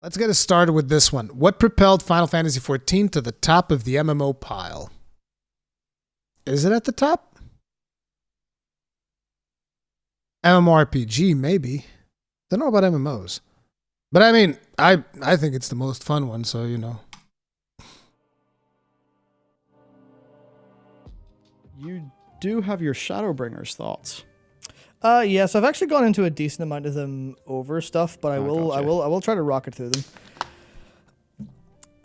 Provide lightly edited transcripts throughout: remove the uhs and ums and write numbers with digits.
Let's get us started with this one. What propelled Final Fantasy XIV to the top of the MMO pile? Is it at the top? MMORPG, maybe. Don't know about MMOs. But I mean, I think it's the most fun one, so you know. You do have your Shadowbringers thoughts. Yes, I've actually gone into a decent amount of them over stuff, but I will try to rock it through them.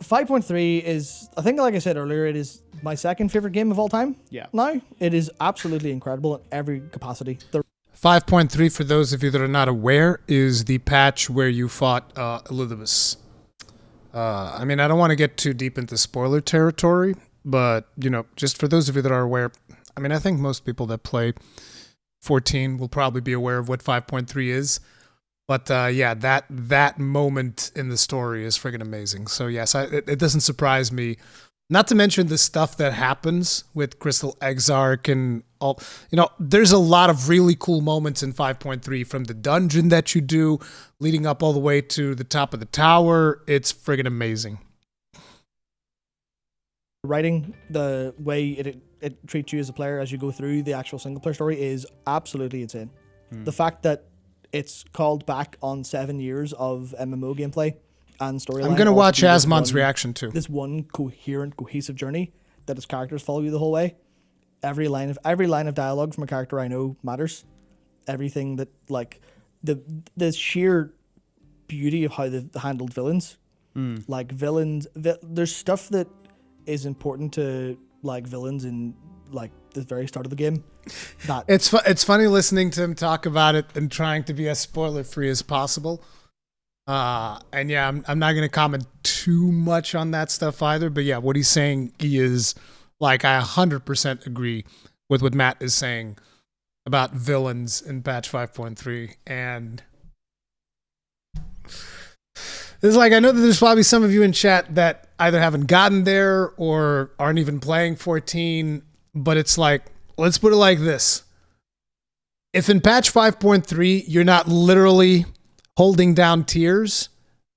5.3 is, I think, like I said earlier, it is my second favorite game of all time. Yeah. Now it is absolutely incredible in every capacity. 5.3, for those of you that are not aware, is the patch where you fought Elizabeth. I mean, I don't want to get too deep into spoiler territory, but, you know, just for those of you that are aware, I mean, I think most people that play 14 will probably be aware of what 5.3 is. But yeah, that moment in the story is friggin' amazing. So yes, it doesn't surprise me. Not to mention the stuff that happens with Crystal Exarch and all. You know, there's a lot of really cool moments in 5.3, from the dungeon that you do, leading up all the way to the top of the tower. It's friggin' amazing. Writing, the way it treats you as a player as you go through the actual single player story is absolutely insane. The fact that it's called back on 7 years of MMO gameplay and storyline. I'm gonna watch Asmon's reaction too. This one coherent, cohesive journey that its characters follow you the whole way. Every line of dialogue from a character I know matters. Everything that, like, the sheer beauty of how they've handled villains. Like villains, there's stuff that is important to, like, villains in, like, the very start of the game. That It's funny listening to him talk about it and trying to be as spoiler free as possible. And yeah, I'm not gonna comment too much on that stuff either. But yeah, what he's saying, he is, like, I 100% agree with what Matt is saying about villains in patch 5.3. And it's like, I know that there's probably some of you in chat that either haven't gotten there or aren't even playing 14, but it's like, let's put it like this. If in patch 5.3 you're not literally holding down tears,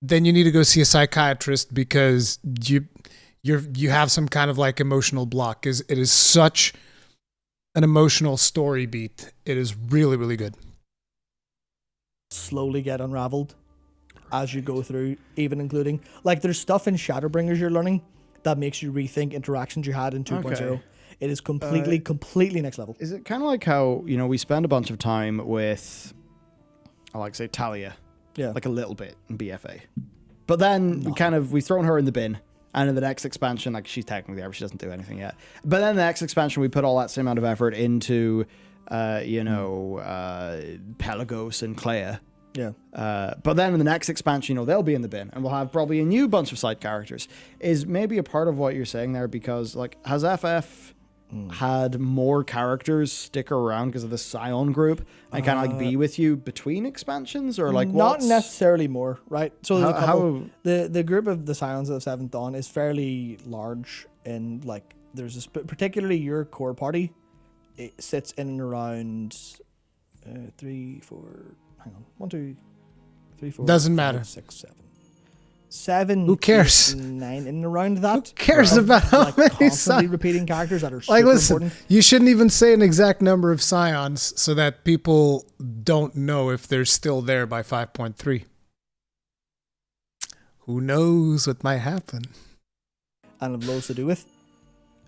then you need to go see a psychiatrist, because you have some kind of, like, emotional block. It is such an emotional story beat. It is really, really good. slowly get unraveled as you go through, even including, like, there's stuff in Shadowbringers you're learning that makes you rethink interactions you had in 2.0. Okay. It is completely next level. Is it kind of like how, you know, we spend a bunch of time with, I like to say, Talia, Yeah. like a little bit in BFA, but then we've thrown her in the bin, and in the next expansion, like, she's technically there, but she doesn't do anything yet. But then the next expansion, we put all that same amount of effort into, Pelagos and Clea. Yeah. But then in the next expansion, you know, they'll be in the bin, and we'll have probably a new bunch of side characters. Is maybe a part of what you're saying there, because, like, has FF had more characters stick around because of the Scion group and kind of, like, be with you between expansions, or, like, not necessarily more, right? So there's a couple. how The group of the Scions of the Seventh Dawn is fairly large, and, like, there's a particularly your core party. It sits in and around 3, 4. Hang on, 1, 2, 3, 4. Doesn't 5, matter. 6, 7. 7. Who cares? 8, 9 in and around that. Who cares about how like, many constantly Scions? repeating characters that are Like, super listen, important. you shouldn't even say an exact number of Scions so that people don't know if they're still there by 5.3. Who knows what might happen? And have loads to do with.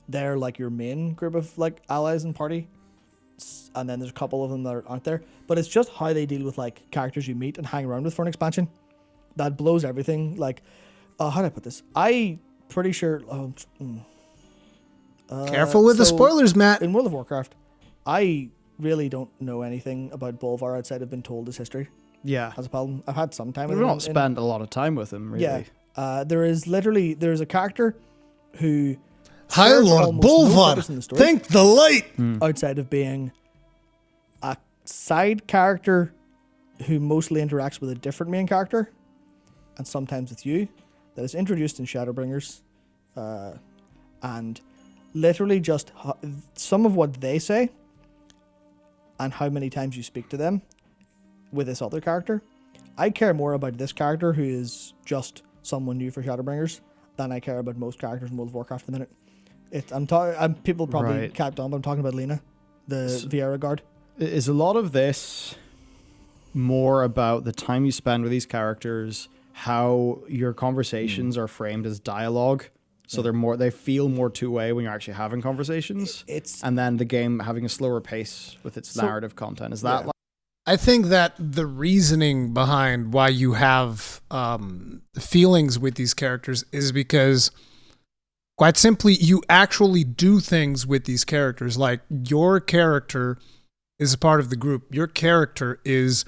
They're, like, your main group of, like, allies and party. And then there's a couple of them that aren't there. But it's just how they deal with, like, characters you meet and hang around with for an expansion that blows everything. Like, how do I put this? I pretty sure. Careful with the so spoilers, Matt. In World of Warcraft, I really don't know anything about Bolvar outside of being told his history Yeah. as a paladin. I've had some time with We've him. not spent a lot of time with him, really. Yeah. There's a character who High serves Lord almost no purpose in the Bolvar, story. thank the light. Outside of being a side character who mostly interacts with a different main character, and sometimes with you, that is introduced in Shadowbringers, and literally just some of what they say and how many times you speak to them with this other character I care more about this character who is just someone new for Shadowbringers than I care about most characters in World of Warcraft at the minute. People probably Right. capped on, but I'm talking about Lena, the Viera guard. Is a lot of this more about the time you spend with these characters, how your conversations are framed as dialogue? So they feel more two-way when you're actually having conversations. And then the game having a slower pace with its narrative content. Is that I think that the reasoning behind why you have feelings with these characters is because, quite simply, you actually do things with these characters. Like, your character is a part of the group. Your character is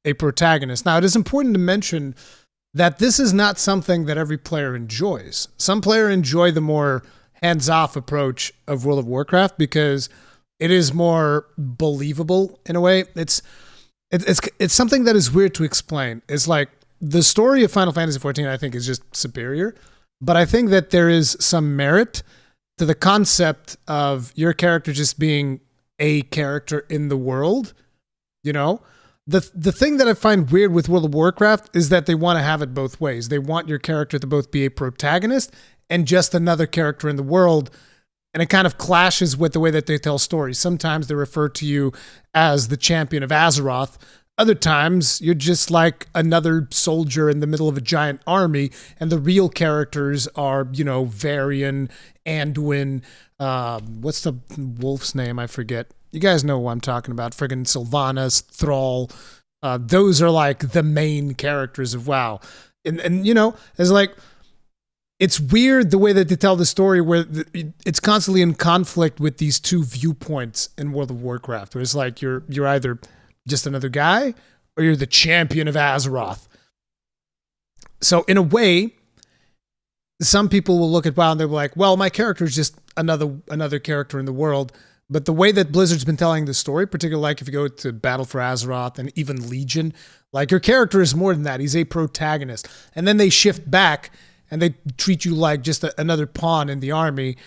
a protagonist. Now, it is important to mention that this is not something that every player enjoys. Some players enjoy the more hands-off approach of World of Warcraft because it is more believable in a way. It's something that is weird to explain. It's like the story of Final Fantasy XIV, I think, is just superior. But I think that there is some merit to the concept of your character just being a character in the world. You know, the thing that I find weird with World of Warcraft is that they want to have it both ways. They want your character to both be a protagonist and just another character in the world. And it kind of clashes with the way that they tell stories. Sometimes they refer to you as the champion of Azeroth. Other times, you're just like another soldier in the middle of a giant army, and the real characters are, you know, Varian, Anduin, what's the wolf's name? I forget. You guys know who I'm talking about. Friggin' Sylvanas, Thrall. Those are like the main characters of WoW. And you know, it's like, it's weird the way that they tell the story where it's constantly in conflict with these two viewpoints in World of Warcraft, where it's like you're either just another guy or you're the champion of Azeroth. So in a way, some people will look at WoW and they'll be like, well, my character is just another character in the world. But the way that Blizzard's been telling the story, particularly like if you go to Battle for Azeroth and even Legion, like your character is more than that. He's a protagonist. And then they shift back and they treat you like just another pawn in the army.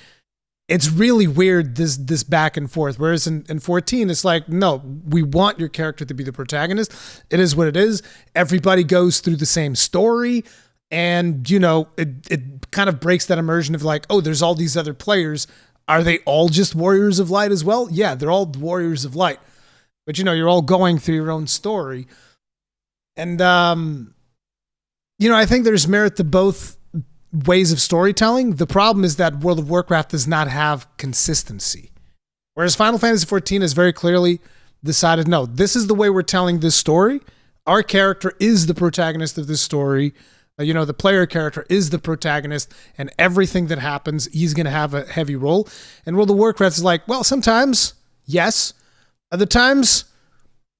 It's really weird, this back and forth. Whereas in 14, it's like, no, we want your character to be the protagonist. It is what it is. Everybody goes through the same story. And, you know, it kind of breaks that immersion of like, oh, there's all these other players. Are they all just Warriors of Light as well? Yeah, they're all Warriors of Light. But, you know, you're all going through your own story. And, you know, I think there's merit to both ways of storytelling. The problem is that World of Warcraft does not have consistency. Whereas Final Fantasy XIV has very clearly decided, no, this is the way we're telling this story. Our character is the protagonist of this story. You know, the player character is the protagonist, and everything that happens, he's going to have a heavy role. And World of Warcraft is like, well, sometimes, yes. Other times,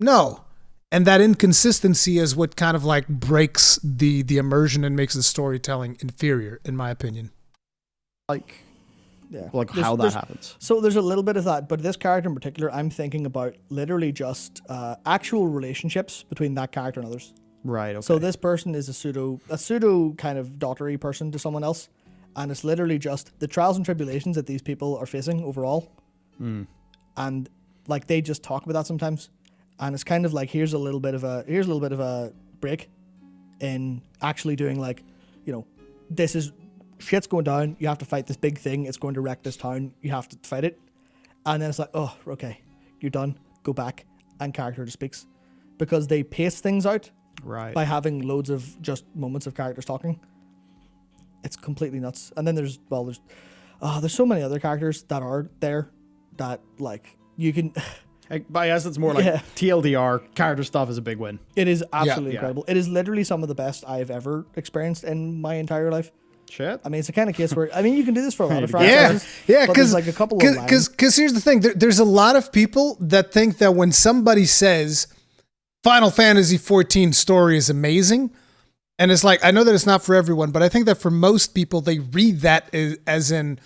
no. And that inconsistency is what kind of like breaks the immersion and makes the storytelling inferior, in my opinion. like Yeah. how that happens? So there's a little bit of that, but this character in particular, I'm thinking about literally just actual relationships between that character and others. Right. Okay. So this person is a pseudo kind of daughtery person to someone else, and it's literally just the trials and tribulations that these people are facing overall, and like they just talk about that sometimes, and it's kind of like here's a little bit of a break in actually doing like, you know, this is shit's going down. You have to fight this big thing. It's going to wreck this town. You have to fight it, and then it's like, oh, okay, you're done. Go back, and character just speaks, because they pace things out. Right. By having loads of just moments of characters talking. It's completely nuts. And then there's so many other characters that are there that like you can But I guess it's more like TLDR, character stuff is a big win. it is absolutely Yeah. incredible. It is literally some of the best I've ever experienced in my entire life. Shit. I mean, it's the kind of case where you can do this for a lot of Yeah, franchises. yeah, but because there's like a couple of lines. because here's the thing: there's a lot of people that think that when somebody says Final Fantasy XIV story is amazing, and it's like, I know that it's not for everyone, but I think that for most people they read that as in,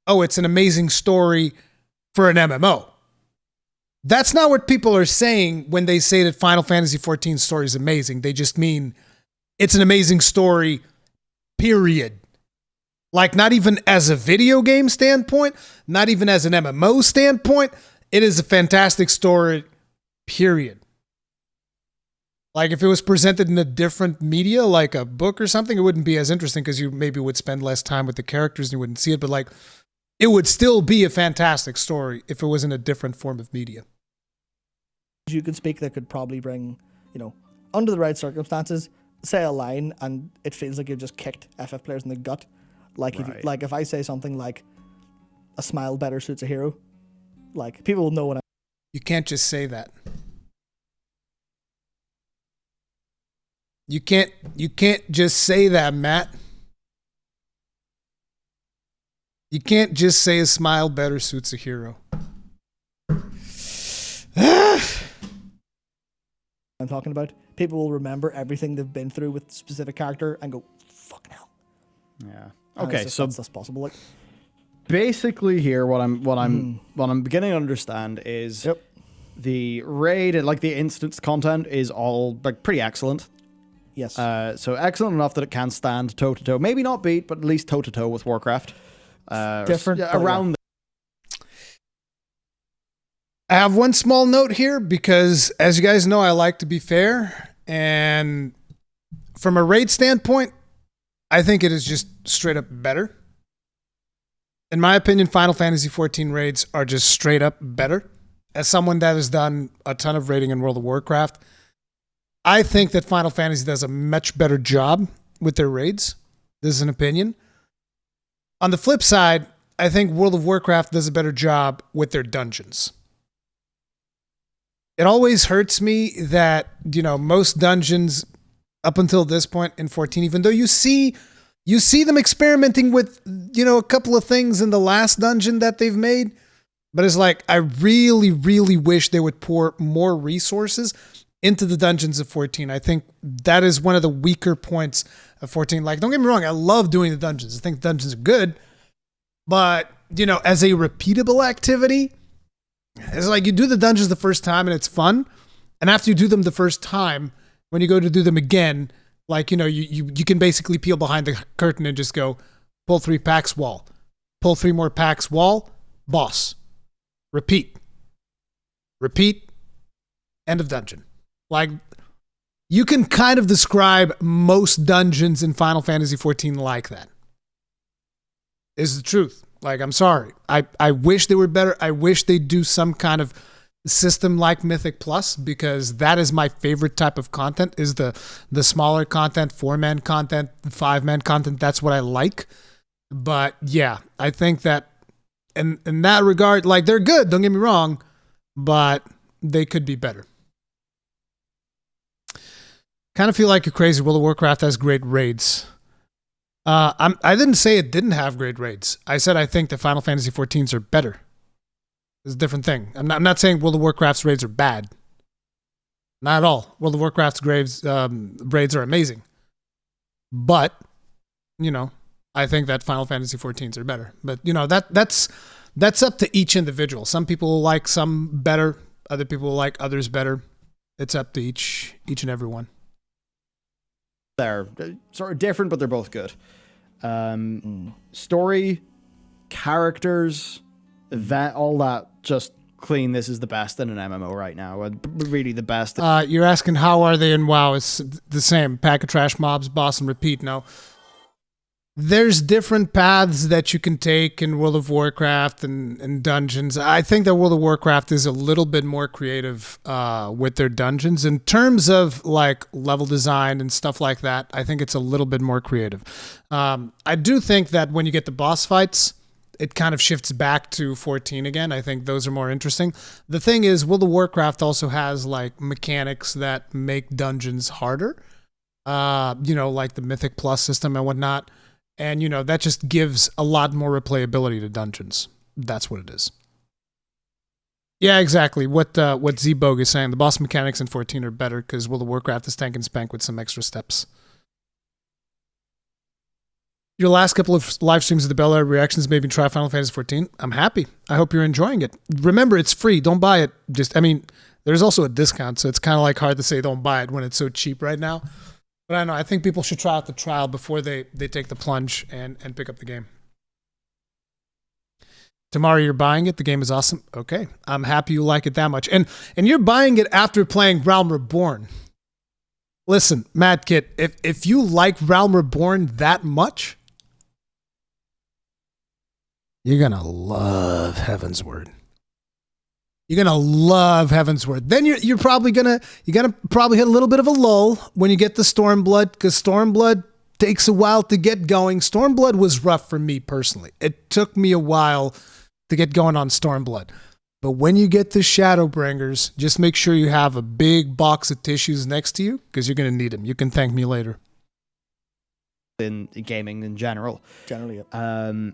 oh, it's an amazing story for an MMO. That's not what people are saying when they say that Final Fantasy XIV story is amazing. They just mean it's an amazing story, period. Like, not even as a video game standpoint, not even as an MMO standpoint. It is a fantastic story, period. Like if it was presented in a different media, like a book or something, it wouldn't be as interesting because you maybe would spend less time with the characters and you wouldn't see it. But like, it would still be a fantastic story if it was in a different form of media. You could speak that could probably bring, under the right circumstances, say a line and it feels like you've just kicked FF players in the gut. Like if I say something like, "A smile better suits a hero," like people will know what You can't just say that. You can't just say that, Matt. You can't just say a smile better suits a hero. I'm talking about. People will remember everything they've been through with a specific character and go, "Fucking hell." Yeah. And Okay, so that's possible. Like, basically here what I'm beginning to understand is the raid and like the instance content is all like pretty excellent. yes. So excellent enough that it can stand toe to toe, maybe not beat, but at least toe to toe with Warcraft. Different, but around. I have one small note here because, as you guys know, I like to be fair. And from a raid standpoint, I think it is just straight up better. In my opinion, Final Fantasy XIV raids are just straight up better. As someone that has done a ton of raiding in World of Warcraft, I think that Final Fantasy does a much better job with their raids. This is an opinion. On the flip side, I think World of Warcraft does a better job with their dungeons. It always hurts me that, most dungeons up until this point in 14, even though you see them experimenting with, a couple of things in the last dungeon that they've made, but it's like, I really, really wish they would pour more resources into the dungeons of 14. I think that is one of the weaker points of 14. Like, don't get me wrong, I love doing the dungeons. I think the dungeons are good, but, as a repeatable activity, it's like you do the dungeons the first time and it's fun. And after you do them the first time, when you go to do them again, like, you can basically peel behind the curtain and just go, pull 3 packs, wall. Pull 3 more packs, wall, boss. Repeat. End of dungeon. Like, you can kind of describe most dungeons in Final Fantasy XIV like that. Is the truth. Like, I'm sorry. I wish they were better. I wish they'd do some kind of system like Mythic Plus, because that is my favorite type of content, is the smaller content, 4-man content, 5-man content. That's what I like. But yeah, I think that in that regard, like, they're good, don't get me wrong, but they could be better. Kind of feel like you're crazy. World of Warcraft has great raids. I didn't say it didn't have great raids. I said I think the Final Fantasy XIVs are better. It's a different thing. I'm not saying World of Warcraft's raids are bad. Not at all. World of Warcraft's raids are amazing. But, I think that Final Fantasy XIVs are better. But, that's up to each individual. Some people will like some better. Other people will like others better. It's up to each and every one. They're sort of different, but they're both good. Story, characters, event, all that, just clean. This is the best in an MMO right now. Really the best. You're asking how are they in WoW? It's the same. Pack of trash mobs, boss, and repeat. No. There's different paths that you can take in World of Warcraft and dungeons. I think that World of Warcraft is a little bit more creative with their dungeons. In terms of like level design and stuff like that, I think it's a little bit more creative. I do think that when you get the boss fights, it kind of shifts back to 14 again. I think those are more interesting. The thing is, World of Warcraft also has like mechanics that make dungeons harder. Like the Mythic Plus system and whatnot. And, that just gives a lot more replayability to dungeons. That's what it is. Yeah, exactly. What Z-Bog is saying, the boss mechanics in 14 are better because World of Warcraft is tank and spank with some extra steps. Your last couple of live streams of the Bellular reactions made me try Final Fantasy XIV. I'm happy. I hope you're enjoying it. Remember, it's free. Don't buy it. There's also a discount, so it's kind of like hard to say don't buy it when it's so cheap right now. But I don't know. I think people should try out the trial before they take the plunge and pick up the game. Tomorrow you're buying it. The game is awesome. Okay. I'm happy you like it that much. And you're buying it after playing Realm Reborn. Listen, Mad Kid, if you like Realm Reborn that much, you're gonna love Heaven's Word. You're gonna love Heaven's Word. Then you're probably gonna hit a little bit of a lull when you get the Stormblood, because Stormblood takes a while to get going. Stormblood was rough for me personally. It took me a while to get going on Stormblood. But when you get the Shadowbringers, just make sure you have a big box of tissues next to you, because you're gonna need them. You can thank me later. In gaming in general. Generally, yeah.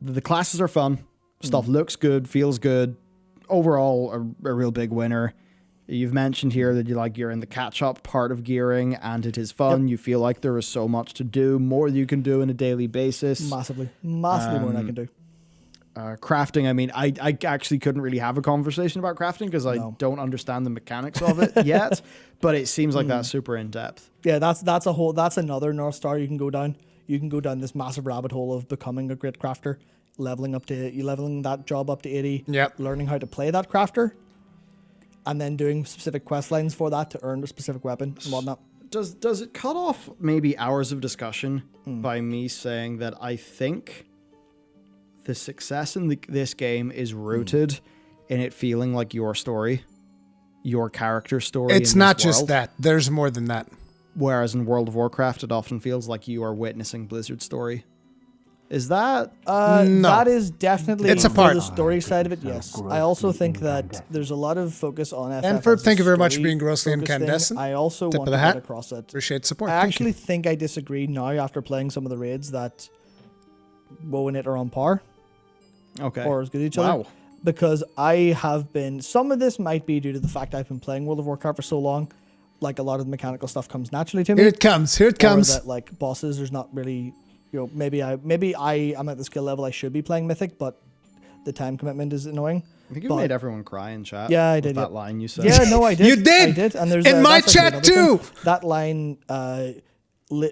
The classes are fun. Stuff looks good, feels good. Overall, a real big winner. You've mentioned here that you're in the catch-up part of gearing, and it is fun. Yep. You feel like there is so much to do, more you can do on a daily basis. Massively more than I can do. Crafting, I mean, I actually couldn't really have a conversation about crafting because I don't understand the mechanics of it yet, but it seems like that's super in-depth. Yeah, that's another North Star you can go down. You can go down this massive rabbit hole of becoming a great crafter, leveling that job up to 80, learning how to play that crafter, and then doing specific quest lines for that to earn a specific weapon and whatnot. Does it cut off maybe hours of discussion by me saying that I think the success in this game is rooted in it feeling like your story, your character story? It's not just that. There's more than that. Whereas in World of Warcraft, it often feels like you are witnessing Blizzard's story. Is that? No. That is definitely It's a part. the story side of it, yes. I also think that there's a lot of focus on FF. And thank you very much for being grossly incandescent. I also Tip want of to the get hat. across that. Appreciate support. I Thank actually you. think I disagree now after playing some of the raids that WoW and it are on par. Okay. Or as good as each other. Because I have been... Some of this might be due to the fact I've been playing World of Warcraft for so long. Like, a lot of the mechanical stuff comes naturally to me. Here it comes. Here it comes. Or that, like, bosses, there's not really... You know, maybe I am at the skill level I should be playing Mythic, but the time commitment is annoying. I think you made everyone cry in chat. Yeah, I with did. That line you said. Yeah, no, I did. You did! I did. And there's in my that's actually chat another too! thing. That line,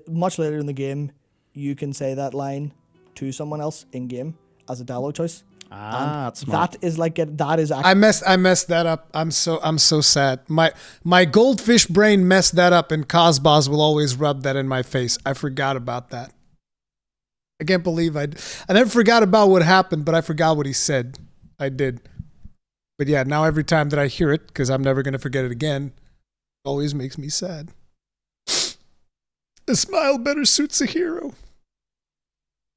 much later in the game, you can say that line to someone else in game as a dialogue choice. That's smart. That is like that is actually. I messed that up. I'm so sad. My goldfish brain messed that up, and Cosbos will always rub that in my face. I forgot about that. I can't believe I never forgot about what happened, but I forgot what he said. I did. But yeah, now every time that I hear it, because I'm never going to forget it again, it always makes me sad. A smile better suits a hero.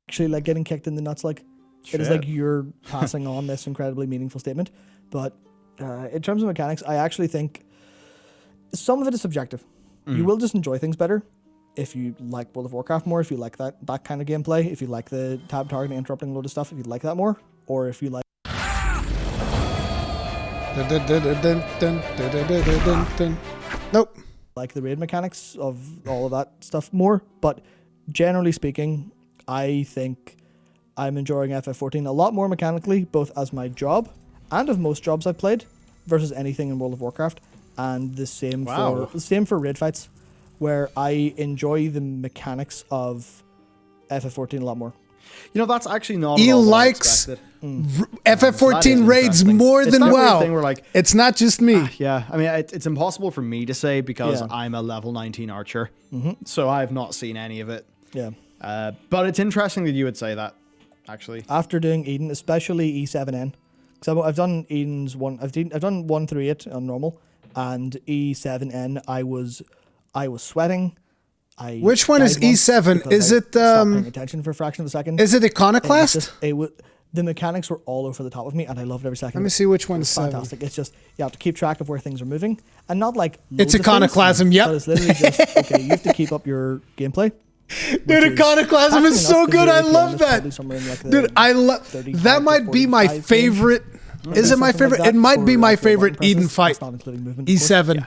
Actually, like getting kicked in the nuts, like it is like you're passing on this incredibly meaningful statement. But in terms of mechanics, I actually think some of it is subjective. You will just enjoy things better if you like World of Warcraft more, if you like that kind of gameplay, if you like the tab targeting, interrupting a load of stuff, if you like that more, or if you like Nope. like the raid mechanics of all of that stuff more. But generally speaking, I think I'm enjoying FF14 a lot more mechanically, both as my job and of most jobs I've played, versus anything in World of Warcraft. And the same for raid fights, where I enjoy the mechanics of FF14 a lot more. You know, that's actually not. He at all what I likes expected. FF14 raids more It's than that weird WoW. thing where, like, It's not just me. yeah, I mean, it's impossible for me to say because Yeah. I'm a level 19 archer, so I've not seen any of it. Yeah. But it's interesting that you would say that, actually. After doing Eden, especially E7N, because I've done Eden's one, I've done 1 through 8 on normal, and E7N, I was sweating. Which one is E7? Is it stopped paying attention for a fraction of a second? Is it Iconoclast? The mechanics were all over the top of me, and I loved every second. Let me of it. see which It one's was 7. fantastic. It's just you have to keep track of where things are moving, and not like It's loads of Iconoclasm, things, yep. But it's literally just okay. You have to keep up your gameplay. Dude, Iconoclasm Actually, is so enough, 'cause good. your I APM love is that. probably somewhere in, like, the Dude, I love 35 that. to Might be my 45 favorite. range. Is it my Something like favorite? that It might for, be my like, your favorite weapon Eden presses. fight. That's not including movement, of course. E7.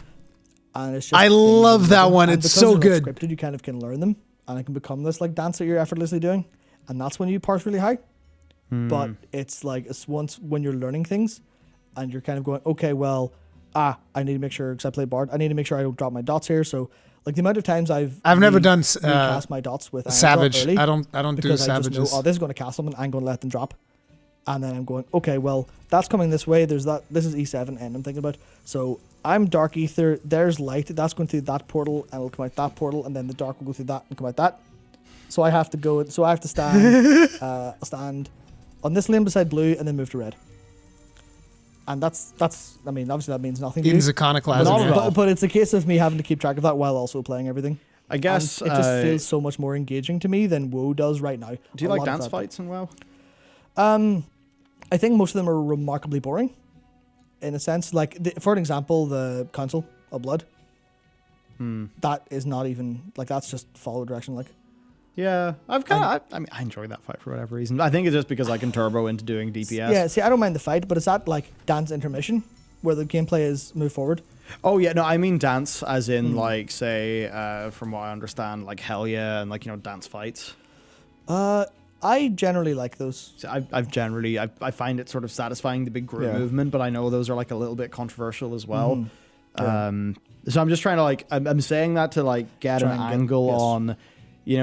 And it's just I things love and that rhythm, one. and It's because so they're not good. scripted, you kind of can learn them, and it can become this like dance that you're effortlessly doing, and that's when you parse really high. But it's like it's once when you're learning things, and you're kind of going, okay, well, I need to make sure because I play Bard, I need to make sure I don't drop my dots here. So like the amount of times I've never done recast my dots with Iron Savage. Drop early I don't do because I just savages. know, oh, this is going to cast something. I'm going to let them drop, and then I'm going, okay, well, that's coming this way. There's that. This is E7, and I'm thinking about. So I'm dark ether. There's light. That's going through that portal, and it'll come out that portal, and then the dark will go through that and come out that. So I have to go. So I have to stand on this lane beside blue, and then move to red. And that's. I mean, obviously that means nothing to Eden's you. iconoclasm. Not at all. But it's a case of me having to keep track of that while also playing everything. I guess And it just feels so much more engaging to me than WoW does right now. do you A like lot of dance that. fights in WoW? I think most of them are remarkably boring. In a sense, like for an example, the Council of Blood. That is not even like that's just follow direction. Like Yeah, I've kind of. I mean, I enjoy that fight for whatever reason. I think it's just because I can turbo into doing DPS. yeah, see, I don't mind the fight, but it's that like dance intermission where the gameplay is move forward. Oh yeah, no, I mean dance, as in like say, from what I understand, like Hell Yeah and like dance fights. I generally like those. So I find it sort of satisfying, the big group movement, but I know those are like a little bit controversial as well. So I'm just trying to like I'm saying that to like get Try an and get- angle yes. on,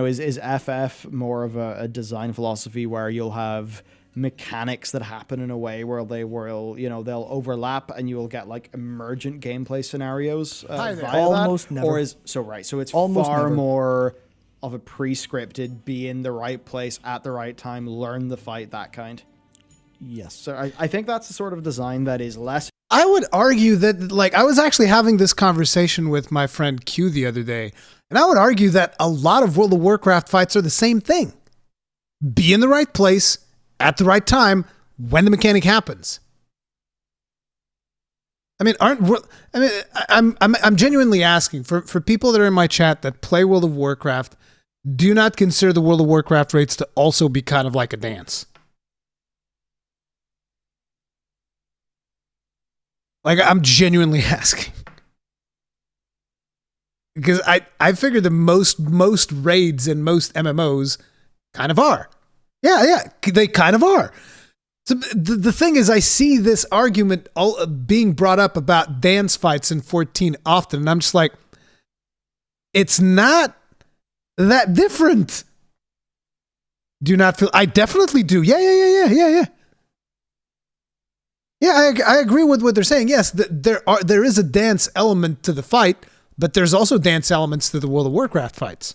is FF more of a design philosophy where you'll have mechanics that happen in a way where they will, they'll overlap and you will get like emergent gameplay scenarios Hi there. via Almost that? never. Or so it's Almost far never. more of a pre-scripted, be in the right place at the right time, learn the fight, that kind. Yes. So I think that's the sort of design that is less. I would argue that, like, I was actually having this conversation with my friend Q the other day, and I would argue that a lot of World of Warcraft fights are the same thing. Be in the right place at the right time when the mechanic happens. I mean, I'm genuinely asking for people that are in my chat that play World of Warcraft, do not consider the World of Warcraft raids to also be kind of like a dance. Like, I'm genuinely asking. Because I figure the most raids and most MMOs kind of are. Yeah, they kind of are. So the thing is, I see this argument all being brought up about dance fights in 14 often, and I'm just like, it's not that different. Do you not feel? I definitely do. Yeah. Yeah, I agree with what they're saying. Yes, there is a dance element to the fight, but there's also dance elements to the World of Warcraft fights.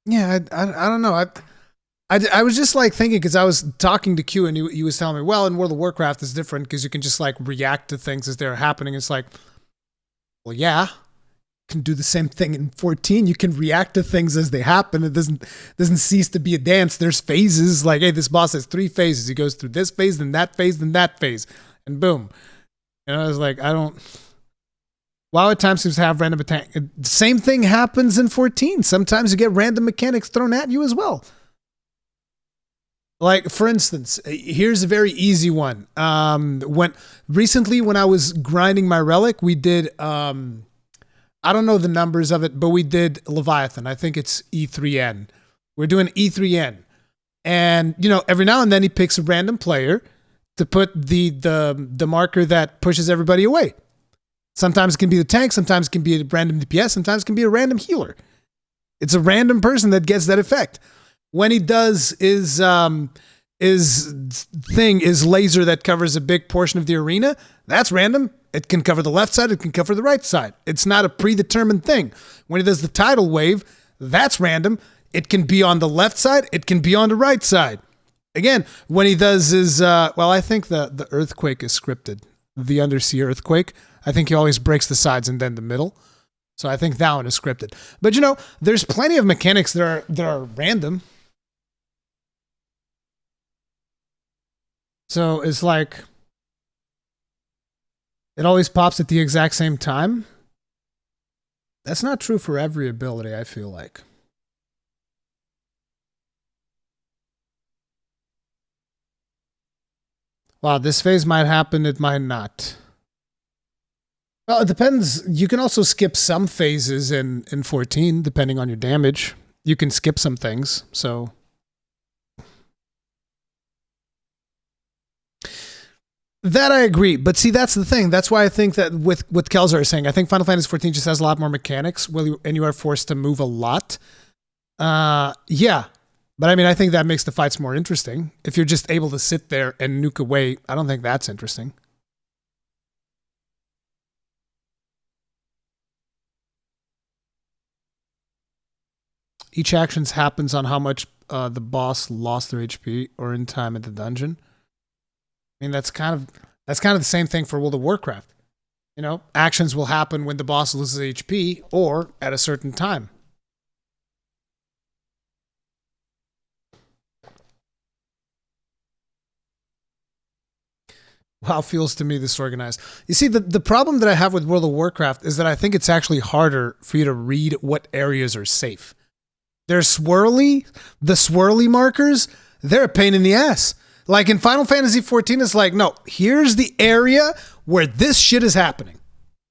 Yeah, I don't know. I was just like thinking, because I was talking to Q and he was telling me, well, in World of Warcraft it's different because you can just like react to things as they're happening. It's like, well, yeah, you can do the same thing in 14. You can react to things as they happen. It doesn't cease to be a dance. There's phases. Like, hey, this boss has 3 phases. He goes through this phase, then that phase, then that phase, and boom. And I was like, WoW at times seems to have random attack. The same thing happens in 14. Sometimes you get random mechanics thrown at you as well. Like, for instance, here's a very easy one. Recently when I was grinding my relic, we did, I don't know the numbers of it, but we did Leviathan. I think it's E3N. We're doing E3N. And, every now and then he picks a random player to put the marker that pushes everybody away. Sometimes it can be the tank, sometimes it can be a random DPS, sometimes it can be a random healer. It's a random person that gets that effect. When he does his thing is laser that covers a big portion of the arena, that's random. It can cover the left side, it can cover the right side. It's not a predetermined thing. When he does the tidal wave, that's random. It can be on the left side, it can be on the right side. Again, when he does his, I think the earthquake is scripted. The undersea earthquake. I think he always breaks the sides and then the middle. So I think that one is scripted. But there's plenty of mechanics that are random. So it's like it always pops at the exact same time. That's not true for every ability, I feel like. Wow, this phase might happen, it might not. Well, it depends. You can also skip some phases in 14, depending on your damage. You can skip some things, so. That I agree, but see, that's the thing. That's why I think that with what Kelzar is saying, I think Final Fantasy 14 just has a lot more mechanics, and you are forced to move a lot. Yeah. But I mean, I think that makes the fights more interesting. If you're just able to sit there and nuke away, I don't think that's interesting. Each action happens on how much the boss lost their HP or in time at the dungeon. I mean, that's kind of the same thing for World of Warcraft. You know, actions will happen when the boss loses HP or at a certain time. WoW feels to me disorganized. You see, the problem that I have with World of Warcraft is that I think it's actually harder for you to read what areas are safe. The swirly markers, they're a pain in the ass. Like in Final Fantasy XIV, it's like, no, here's the area where this shit is happening.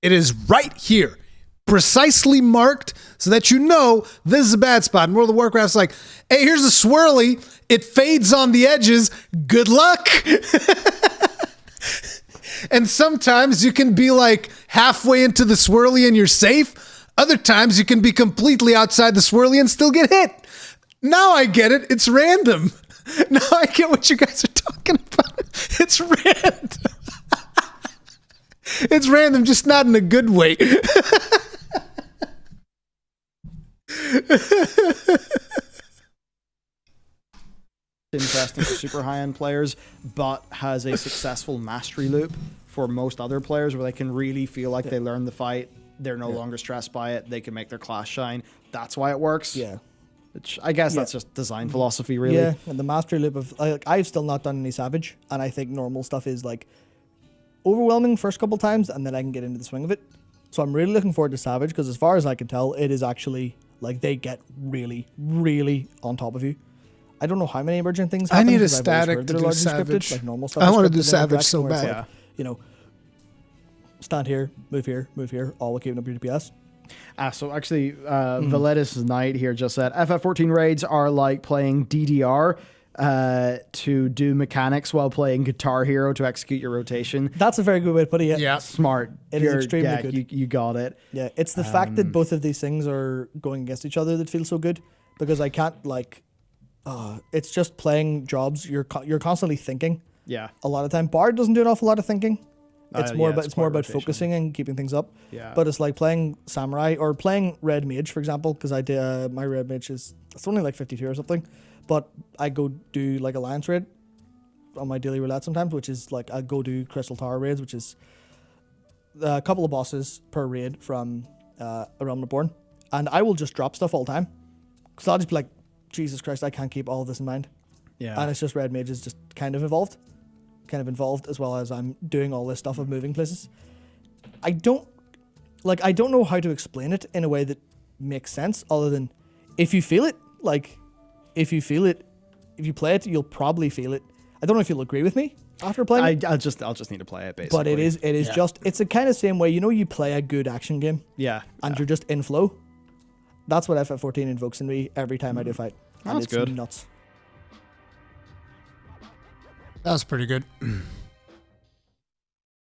It is right here, precisely marked so that you know this is a bad spot. In World of Warcraft's like, hey, here's a swirly. It fades on the edges. Good luck. And sometimes you can be like halfway into the swirly and you're safe. Other times you can be completely outside the swirly and still get hit. Now I get it. It's random. Now I get what you guys are talking about. It's random. It's random, just not in a good way. Interesting for super high-end players, but has a successful mastery loop for most other players where they can really feel like they learned the fight. They're no longer stressed by it. They can make their class shine. That's why it works. Yeah. Which I guess that's just design philosophy, really. Yeah, and the mastery loop of I've still not done any Savage, and I think normal stuff is like overwhelming first couple times, and then I can get into the swing of it. So I'm really looking forward to Savage because, as far as I can tell, it is actually like they get really, really on top of you. I don't know how many emergent things happen. I need a 'cause I've always static heard to they're do largely Savage. Scripted, like normal stuff I is want to do scripted in Savage Interaction so where it's bad. like, you know, stand here, move here, all while keeping up your DPS. So actually, Valetis Knight here just said, FF14 raids are like playing DDR to do mechanics while playing Guitar Hero to execute your rotation. That's a very good way to put it. Yeah. Smart. It is extremely good. You got it. Yeah, it's the fact that both of these things are going against each other that feels so good, because I can't it's just playing jobs. You're constantly thinking. Yeah. A lot of time, Bard doesn't do an awful lot of thinking. It's more yeah, about rotation. focusing and keeping things up. Yeah. But it's like playing Samurai or playing Red Mage, for example, because I did my Red Mage it's only like 52 or something, but I go do like Alliance raid on my daily roulette sometimes, which is like I go do Crystal Tower raids, which is a couple of bosses per raid from A Realm Reborn, and I will just drop stuff all the time because I'll just be like, Jesus Christ, I can't keep all of this in mind. Yeah. And it's just Red Mage is just kind of involved, as well as I'm doing all this stuff of moving places. I don't know how to explain it in a way that makes sense, other than if you feel it, if you play it, you'll probably feel it. I don't know if you'll agree with me after playing it. I'll just need to play it, basically. But it is it's the kind of same way, you play a good action game. Yeah. And you're just in flow. That's what FF14 invokes in me every time I do a fight. And That's it's good. nuts. That was pretty good.